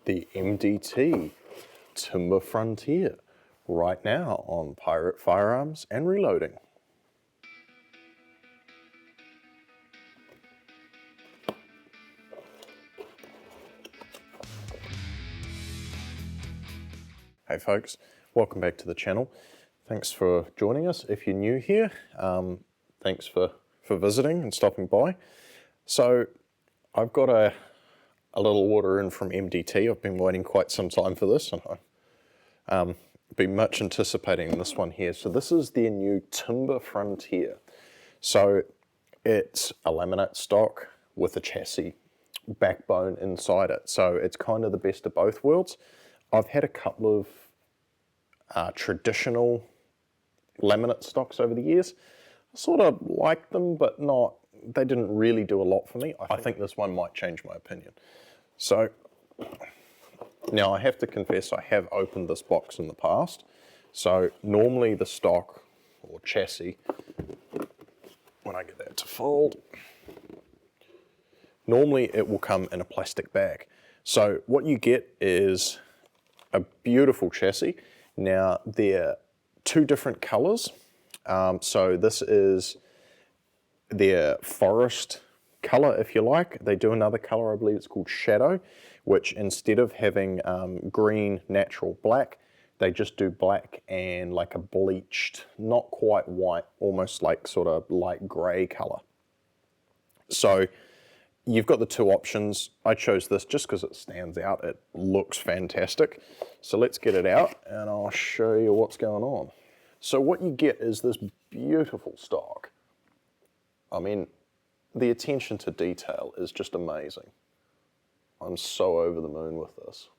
the MDT Timber Frontier right now on Pirate Firearms and Reloading. Hey folks, welcome back to the channel. Thanks for joining us. If you're new here, thanks for visiting and stopping by. So I've got a little order in from MDT. I've been waiting quite some time for this, and I've been much anticipating this one here. So this is their new Timber Frontier. So it's a laminate stock with a chassis backbone inside it. So it's kind of the best of both worlds. I've had a couple of traditional laminate stocks over the years. I sort of liked them, but they didn't really do a lot for me. I think this one might change my opinion. So now I have to confess I have opened this box in the past. So normally the stock or chassis, when I get that to fold, normally it will come in a plastic bag. So what you get is a beautiful chassis. Now they're two different colors. So this is their forest color, if you like. They do another color, I believe it's called Shadow, which instead of having green natural black, they just do black and like a bleached, not quite white, almost like sort of light gray color. So you've got the two options. I chose this just because it stands out. It looks fantastic. So let's get it out and I'll show you what's going on. So what you get is this beautiful stock. I mean, the attention to detail is just amazing. I'm so over the moon with this.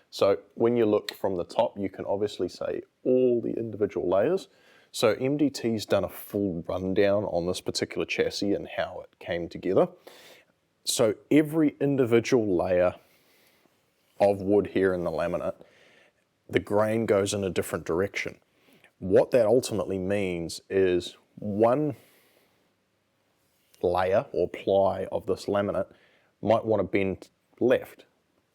So when you look from the top, you can obviously see all the individual layers. So MDT's done a full rundown on this particular chassis and how it came together. So every individual layer of wood here in the laminate, the grain goes in a different direction. What that ultimately means is one layer or ply of this laminate might want to bend left.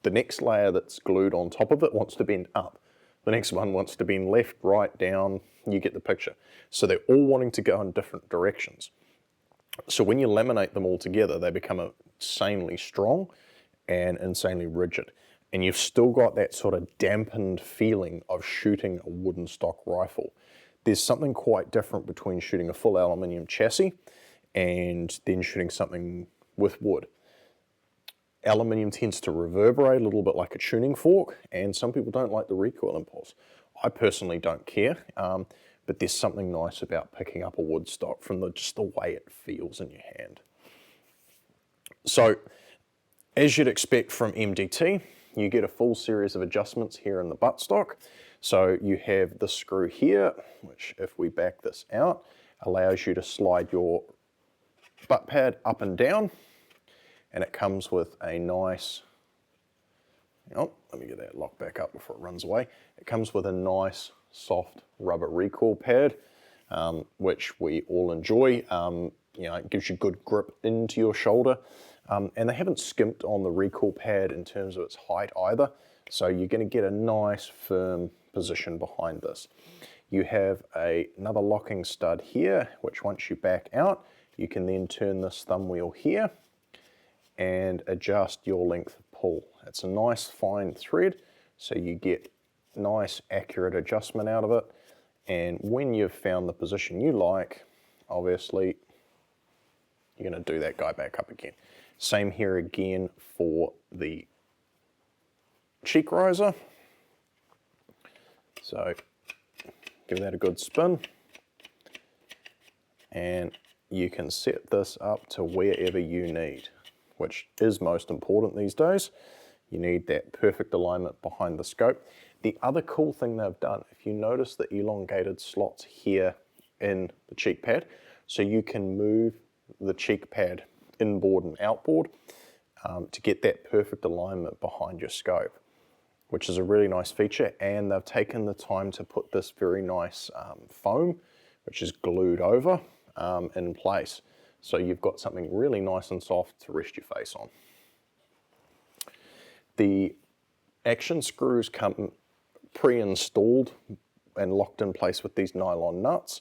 The next layer that's glued on top of it wants to bend up. The next one wants to bend left, right, down. You get the picture. So they're all wanting to go in different directions. So when you laminate them all together, they become insanely strong and insanely rigid. And you've still got that sort of dampened feeling of shooting a wooden stock rifle. There's something quite different between shooting a full aluminium chassis and then shooting something with wood. Aluminium tends to reverberate a little bit like a tuning fork, and some people don't like the recoil impulse. I personally don't care, but there's something nice about picking up a wood stock from just the way it feels in your hand. So, as you'd expect from MDT, you get a full series of adjustments here in the buttstock. So you have the screw here, which if we back this out, allows you to slide your butt pad up and down, and it comes with a nice, let me get that locked back up before it runs away. It comes with a nice soft rubber recoil pad, which we all enjoy. It gives you good grip into your shoulder, and they haven't skimped on the recoil pad in terms of its height either, so you're going to get a nice firm position behind this. You have another locking stud here, which once you back out, you can then turn this thumb wheel here and adjust your length of pull. It's a nice fine thread, so you get nice accurate adjustment out of it. And when you've found the position you like, obviously you're going to do that guy back up again. Same here again for the cheek riser. So give that a good spin, and you can set this up to wherever you need, which is most important these days. You need that perfect alignment behind the scope. The other cool thing they've done, if you notice the elongated slots here in the cheek pad, so you can move the cheek pad inboard and outboard to get that perfect alignment behind your scope, which is a really nice feature. And they've taken the time to put this very nice foam, which is glued over in place. So you've got something really nice and soft to rest your face on. The Action screws come pre-installed and locked in place with these nylon nuts.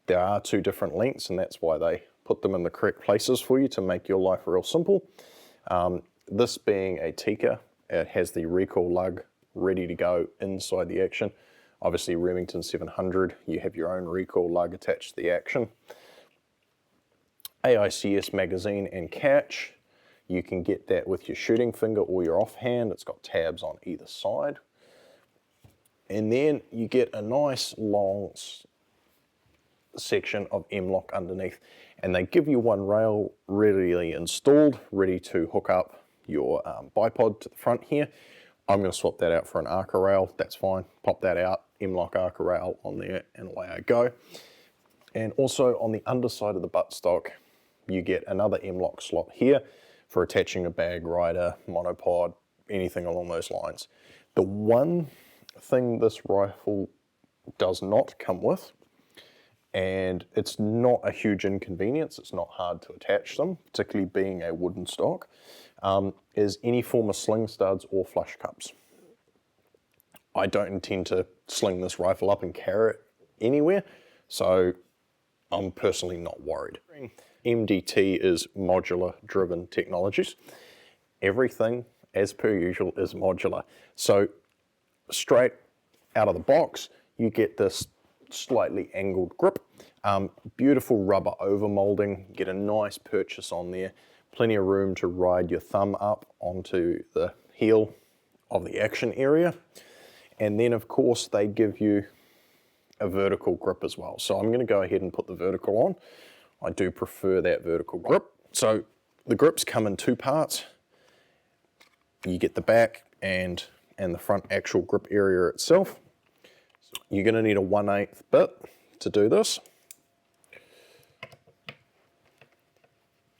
There are 2 different lengths, and that's why they put them in the correct places for you to make your life real simple. This being a Tikka, it has the recoil lug ready to go inside the Action. Obviously Remington 700, you have your own recoil lug attached to the Action. AICS magazine and catch, you can get that with your shooting finger or your offhand. It's got tabs on either side. And then you get a nice long section of M-lock underneath, and they give you one rail readily installed, ready to hook up your bipod to the front here. I'm going to swap that out for an Arca rail. That's fine. Pop that out, M-lock Arca rail on there, and away I go. And also on the underside of the buttstock, you get another M-lock slot here for attaching a bag rider, monopod, anything along those lines. The one thing this rifle does not come with, and it's not a huge inconvenience, it's not hard to attach them, particularly being a wooden stock, is any form of sling studs or flush cups. I don't intend to sling this rifle up and carry it anywhere, so I'm personally not worried. MDT is modular driven technologies. Everything, as per usual, is modular. So straight out of the box, you get this slightly angled grip, beautiful rubber over molding, get a nice purchase on there, plenty of room to ride your thumb up onto the heel of the action area. And then of course they give you a vertical grip as well. So I'm going to go ahead and put the vertical on. I do prefer that vertical grip. So the grips come in 2 parts. You get the back and the front actual grip area itself. You're going to need a 1/8 bit to do this.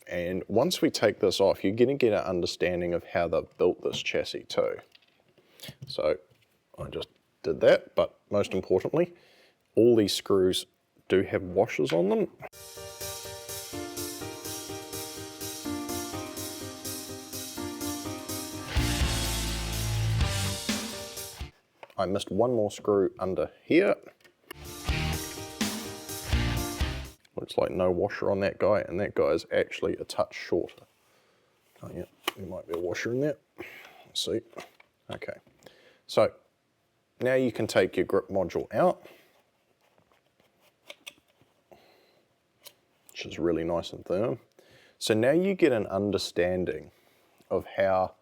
And once we take this off, you're going to get an understanding of how they've built this chassis too. So I just did that, but most importantly, all these screws do have washers on them. I missed one more screw under here. Looks like no washer on that guy, and that guy is actually a touch shorter. Oh yeah, there might be a washer in there. Let's see. Okay, so now you can take your grip module out, which is really nice and firm. So now you get an understanding of how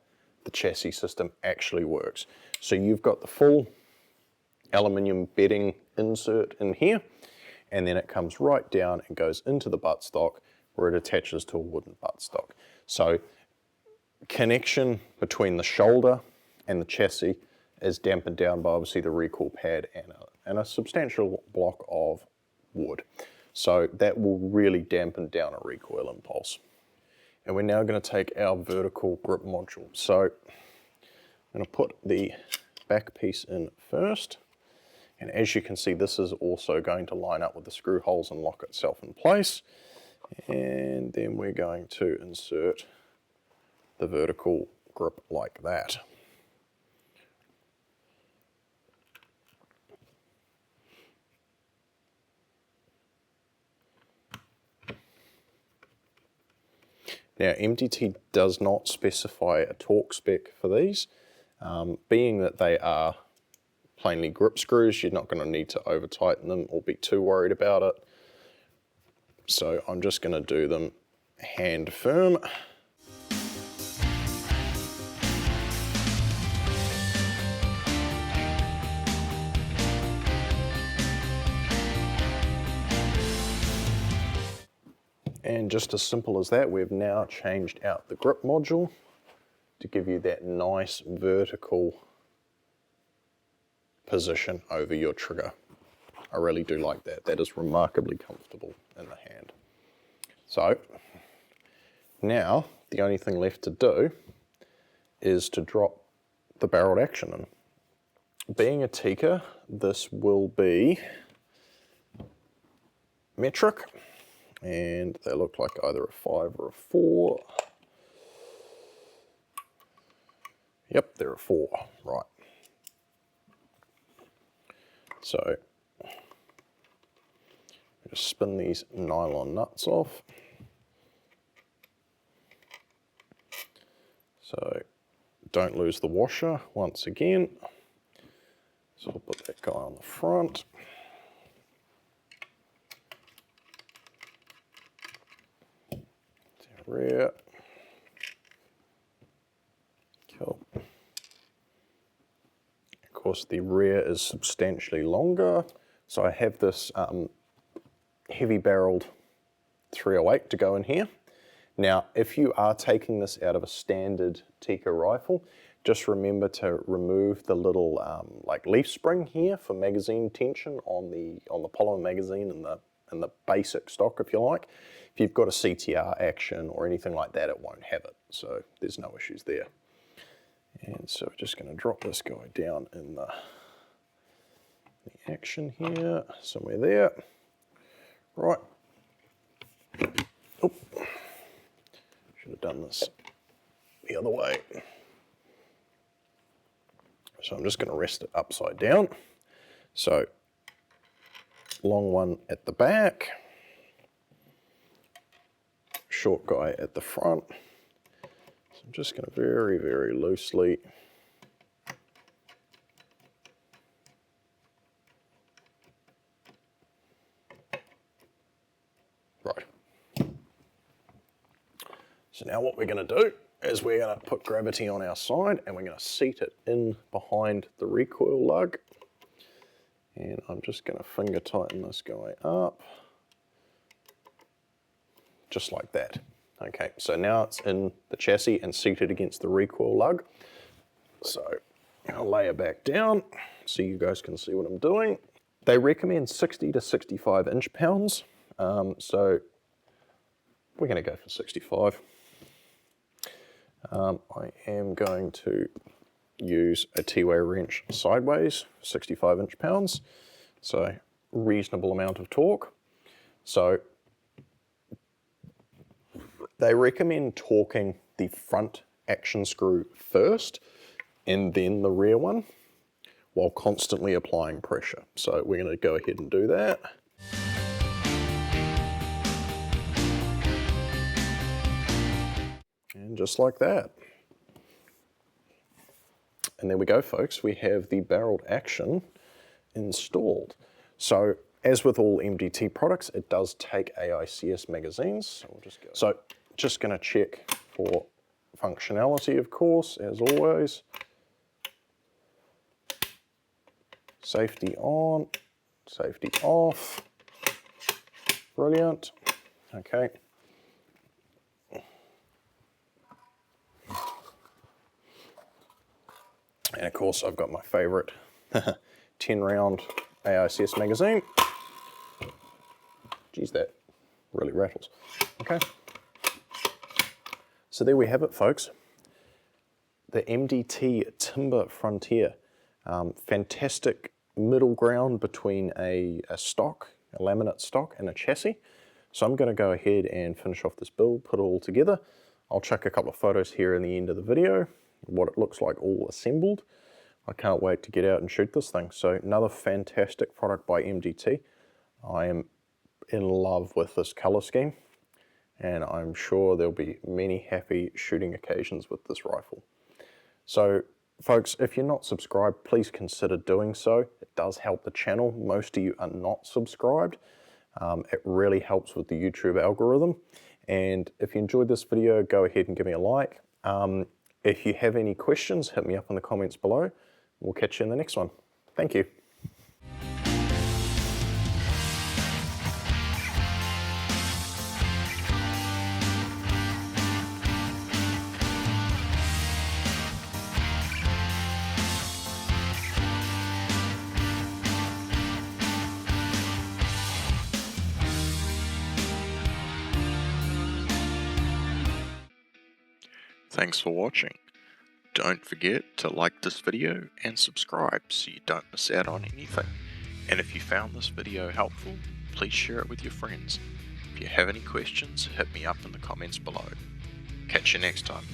the chassis system actually works. So you've got the full aluminium bedding insert in here, and then it comes right down and goes into the buttstock where it attaches to a wooden buttstock. So connection between the shoulder and the chassis is dampened down by obviously the recoil pad and a substantial block of wood. So that will really dampen down a recoil impulse. And we're now going to take our vertical grip module. So I'm going to put the back piece in first. And as you can see, this is also going to line up with the screw holes and lock itself in place. And then we're going to insert the vertical grip like that. Now, MDT does not specify a torque spec for these. Being that they are plainly grip screws, you're not going to need to over tighten them or be too worried about it. So I'm just going to do them hand firm. And just as simple as that, we've now changed out the grip module to give you that nice vertical position over your trigger. I really do like that. That is remarkably comfortable in the hand. So now the only thing left to do is to drop the barreled action in. Being a Tikka, this will be metric, and they look like either a 5 or a 4. Yep, there are 4, right. So, just spin these nylon nuts off. So, don't lose the washer once again. So I'll put that guy on the front. Rear. Cool. Of course, the rear is substantially longer. So I have this heavy barreled 308 to go in here. Now, if you are taking this out of a standard Tikka rifle, just remember to remove the little like leaf spring here for magazine tension on the polymer magazine and the basic stock, if you like. If you've got a CTR action or anything like that, it won't have it. So there's no issues there. And so we're just going to drop this guy down in the action here, somewhere there. Right. Oop. Should have done this the other way. So I'm just going to rest it upside down. So long one at the back, short guy at the front. So I'm just going to very, very loosely right. So now what we're going to do is we're going to put gravity on our side and we're going to seat it in behind the recoil lug. And I'm just going to finger tighten this guy up, just like that. Okay, so now it's in the chassis and seated against the recoil lug. So I'll lay it back down so you guys can see what I'm doing. They recommend 60 to 65 inch-pounds, so we're going to go for 65. I am going to use a T-way wrench sideways, 65 inch-pounds, so reasonable amount of torque. So they recommend torquing the front action screw first and then the rear one while constantly applying pressure. So we're going to go ahead and do that. And just like that. And there we go, folks. We have the barreled action installed. So as with all MDT products, it does take AICS magazines. So just going to check for functionality, of course, as always. Safety on, safety off. Brilliant. Okay. And of course, I've got my favorite 10 round AICS magazine. Geez, that really rattles. Okay. So there we have it, folks. The MDT TIMBR Frontier. Fantastic middle ground between a stock, a laminate stock, and a chassis. So I'm going to go ahead and finish off this build, put it all together. I'll chuck a couple of photos here in the end of the video, what it looks like all assembled. I can't wait to get out and shoot this thing. So another fantastic product by MDT. I am in love with this color scheme, and I'm sure there'll be many happy shooting occasions with this rifle. So folks, if you're not subscribed, please consider doing so. It does help the channel. Most of you are not subscribed. It really helps with the YouTube algorithm. And if you enjoyed this video, go ahead and give me a like. If you have any questions, hit me up in the comments below. We'll catch you in the next one. Thank you. Thanks for watching. Don't forget to like this video and subscribe so you don't miss out on anything. And if you found this video helpful, please share it with your friends. If you have any questions, hit me up in the comments below. Catch you next time.